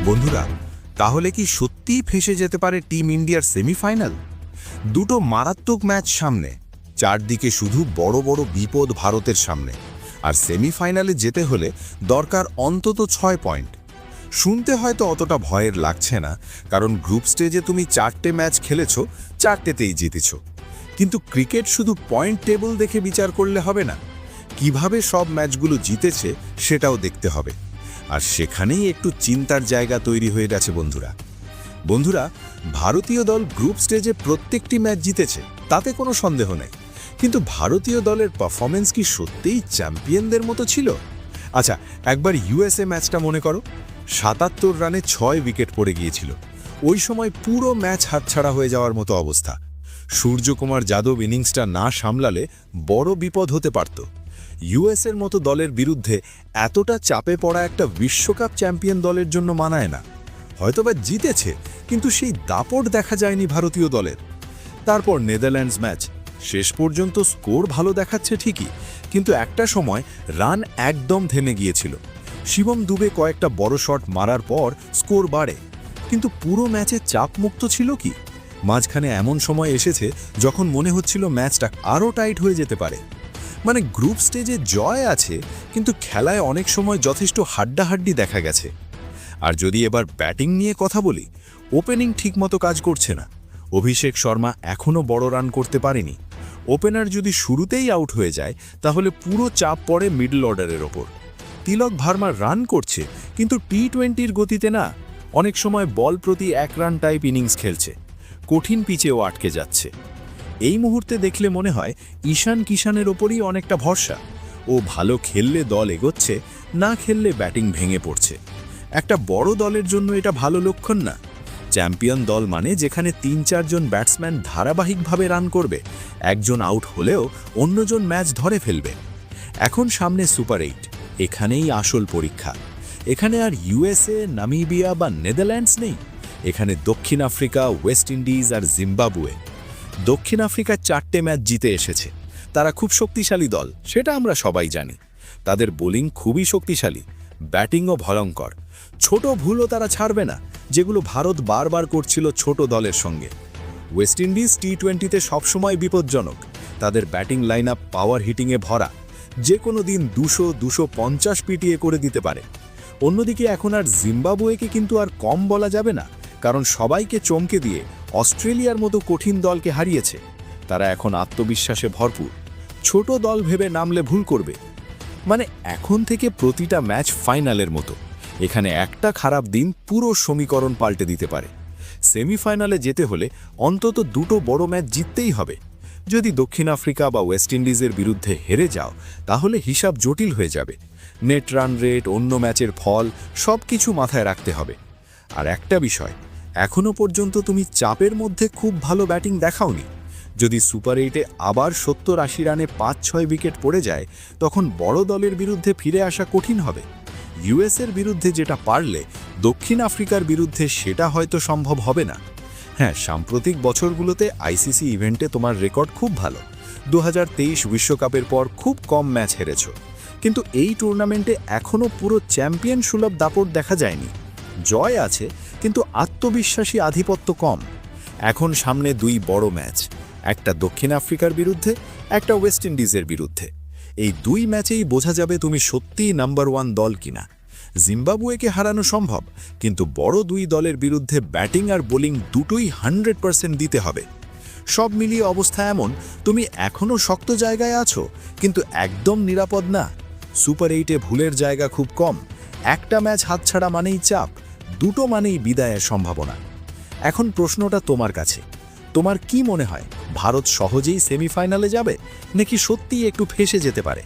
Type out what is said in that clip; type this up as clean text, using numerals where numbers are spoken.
বন্ধুরা, তাহলে কি সত্যিই ফেঁসে যেতে পারে টিম ইন্ডিয়ার সেমিফাইনাল? দুটো মারাত্মক ম্যাচ সামনে, চারদিকে শুধু বড় বড় বিপদ ভারতের সামনে, আর সেমিফাইনালে যেতে হলে দরকার অন্তত 6 পয়েন্ট। শুনতে হয়তো অতটা ভয়ের লাগছে না, কারণ গ্রুপ স্টেজে তুমি 4টে ম্যাচ খেলেছ, 4টেতেই জিতেছ। কিন্তু ক্রিকেট শুধু পয়েন্ট টেবিল দেখে বিচার করলে হবে না, কিভাবে সব ম্যাচগুলো জিতেছে সেটাও দেখতে হবে। আর সেখানেই একটু চিন্তার জায়গা তৈরি হয়ে গেছে বন্ধুরা। ভারতীয় দল গ্রুপ স্টেজে প্রত্যেকটি ম্যাচ জিতেছে, তাতে কোনো সন্দেহ নেই, কিন্তু ভারতীয় দলের পারফরমেন্স কি সত্যিই চ্যাম্পিয়নদের মতো ছিল? আচ্ছা, একবার ইউএসএ ম্যাচটা মনে করো। ৭৭ রানে 6 উইকেট পড়ে গিয়েছিল। ওই সময় পুরো ম্যাচ হাতছাড়া হয়ে যাওয়ার মতো অবস্থা। সূর্যকুমার যাদব ইনিংসটা না সামলালে বড় বিপদ হতে পারত। ইউএসএর মতো দলের বিরুদ্ধে এতটা চাপে পড়া একটা বিশ্বকাপ চ্যাম্পিয়ন দলের জন্য মানায় না। হয়তোবা জিতেছে, কিন্তু সেই দাপট দেখা যায়নি ভারতীয় দলের। তারপর নেদারল্যান্ডস ম্যাচ, শেষ পর্যন্ত স্কোর ভালো দেখাচ্ছে ঠিকই, কিন্তু একটা সময় রান একদম থেমে গিয়েছিল। শিবম দুবে কয়েকটা বড় শট মারার পর স্কোর বাড়ে, কিন্তু পুরো ম্যাচে চাপমুক্ত ছিল কি? মাঝখানে এমন সময় এসেছে যখন মনে হচ্ছিল ম্যাচটা আরও টাইট হয়ে যেতে পারে। মানে গ্রুপ স্টেজে জয় আছে, কিন্তু খেলায় অনেক সময় যথেষ্ট হাড্ডাহাড্ডি দেখা গেছে। আর যদি এবার ব্যাটিং নিয়ে কথা বলি, ওপেনিং ঠিকমতো কাজ করছে না। অভিষেক শর্মা এখনও বড় রান করতে পারেনি। ওপেনার যদি শুরুতেই আউট হয়ে যায়, তাহলে পুরো চাপ পড়ে মিডল অর্ডারের ওপর। তিলক ভার্মা রান করছে, কিন্তু টি-20-র গতিতে না। অনেক সময় বল প্রতি 1 রান টাইপ ইনিংস খেলছে, কঠিন পিচেও আটকে যাচ্ছে। এই মুহূর্তে দেখলে মনে হয় ঈশান কিষানের ওপরই অনেকটা ভরসা। ও ভালো খেললে দল এগোচ্ছে, না খেললে ব্যাটিং ভেঙে পড়ছে। একটা বড় দলের জন্য এটা ভালো লক্ষণ না। চ্যাম্পিয়ন দল মানে যেখানে 3-4 জন ব্যাটসম্যান ধারাবাহিকভাবে রান করবে, একজন আউট হলেও অন্যজন ম্যাচ ধরে ফেলবে। এখন সামনে সুপার 8, এখানেই আসল পরীক্ষা। এখানে আর ইউএসএ, নামিবিয়া বা নেদারল্যান্ডস নেই। এখানে দক্ষিণ আফ্রিকা, ওয়েস্ট ইন্ডিজ আর জিম্বাবুয়ে। দক্ষিণ আফ্রিকা 4টে ম্যাচ জিতে এসেছে। তারা খুব শক্তিশালী দল, সেটা আমরা সবাই জানি। তাদের বোলিং খুবই শক্তিশালী, ব্যাটিংও ভয়ঙ্কর। ছোট ভুলও তারা ছাড়বে না, যেগুলো ভারত বারবার করছিল ছোট দলের সঙ্গে। ওয়েস্ট ইন্ডিজ টি-20-তে সবসময় বিপজ্জনক। তাদের ব্যাটিং লাইন আপ পাওয়ার হিটিংয়ে ভরা, যে কোনো দিন 200-250 পিটিয়ে করে দিতে পারে। অন্যদিকে এখন আর জিম্বাবুয়েকে কিন্তু আর কম বলা যাবে না, কারণ সবাইকে চমকে দিয়ে অস্ট্রেলিয়ার মতো কঠিন দলকে হারিয়েছে। তারা এখন আত্মবিশ্বাসে ভরপুর। ছোট দল ভেবে নামলে ভুল করবে। মানে এখন থেকে প্রতিটা ম্যাচ ফাইনালের মতো। এখানে একটা খারাপ দিন পুরো সমীকরণ পাল্টে দিতে পারে। সেমিফাইনালে যেতে হলে অন্তত 2টো বড় ম্যাচ জিততেই হবে। যদি দক্ষিণ আফ্রিকা বা ওয়েস্ট ইন্ডিজের বিরুদ্ধে হেরে যাও, তাহলে হিসাব জটিল হয়ে যাবে। নেট রান রেট, অন্য ম্যাচের ফল, সব কিছু মাথায় রাখতে হবে। আর একটা বিষয়, এখনও পর্যন্ত তুমি চাপের মধ্যে খুব ভালো ব্যাটিং দেখাওনি। যদি সুপার 8-এ আবার 70-80 রানে 5-6 উইকেট পড়ে যায়, তখন বড় দলের বিরুদ্ধে ফিরে আসা কঠিন হবে। ইউএসএর বিরুদ্ধে যেটা পারলে, দক্ষিণ আফ্রিকার বিরুদ্ধে সেটা হয়তো সম্ভব হবে না। হ্যাঁ, সাম্প্রতিক বছরগুলোতে আইসিসি ইভেন্টে তোমার রেকর্ড খুব ভালো। 2023 বিশ্বকাপের পর খুব কম ম্যাচ হেরেছ, কিন্তু এই টুর্নামেন্টে এখনও পুরো চ্যাম্পিয়ন সুলভ দাপট দেখা যায়নি। জয় আছে, কিন্তু আত্মবিশ্বাসী আধিপত্য কম। এখন সামনে 2 বড় ম্যাচ, একটা দক্ষিণ আফ্রিকার বিরুদ্ধে, একটা ওয়েস্ট ইন্ডিজের বিরুদ্ধে। এই 2 ম্যাচেই বোঝা যাবে তুমি সত্যিই নাম্বার 1 দল কিনা। জিম্বাবুয়েকে হারানো সম্ভব, কিন্তু বড় 2 দলের বিরুদ্ধে ব্যাটিং আর বোলিং দুটোই 100% দিতে হবে। সব মিলিয়ে অবস্থা এমন, তুমি এখনও শক্ত জায়গায় আছো, কিন্তু একদম নিরাপদ না। সুপার 8-এ ভুলের জায়গা খুব কম। একটা ম্যাচ হাতছাড়া মানেই চাপ, 2টো মানেই বিদায়ের সম্ভাবনা। এখন প্রশ্নটা তোমার কাছে। তোমার কি মনে হয়, ভারত সহজেই সেমিফাইনালে যাবে, নাকি সত্যিই একটু ফেঁসে যেতে পারে?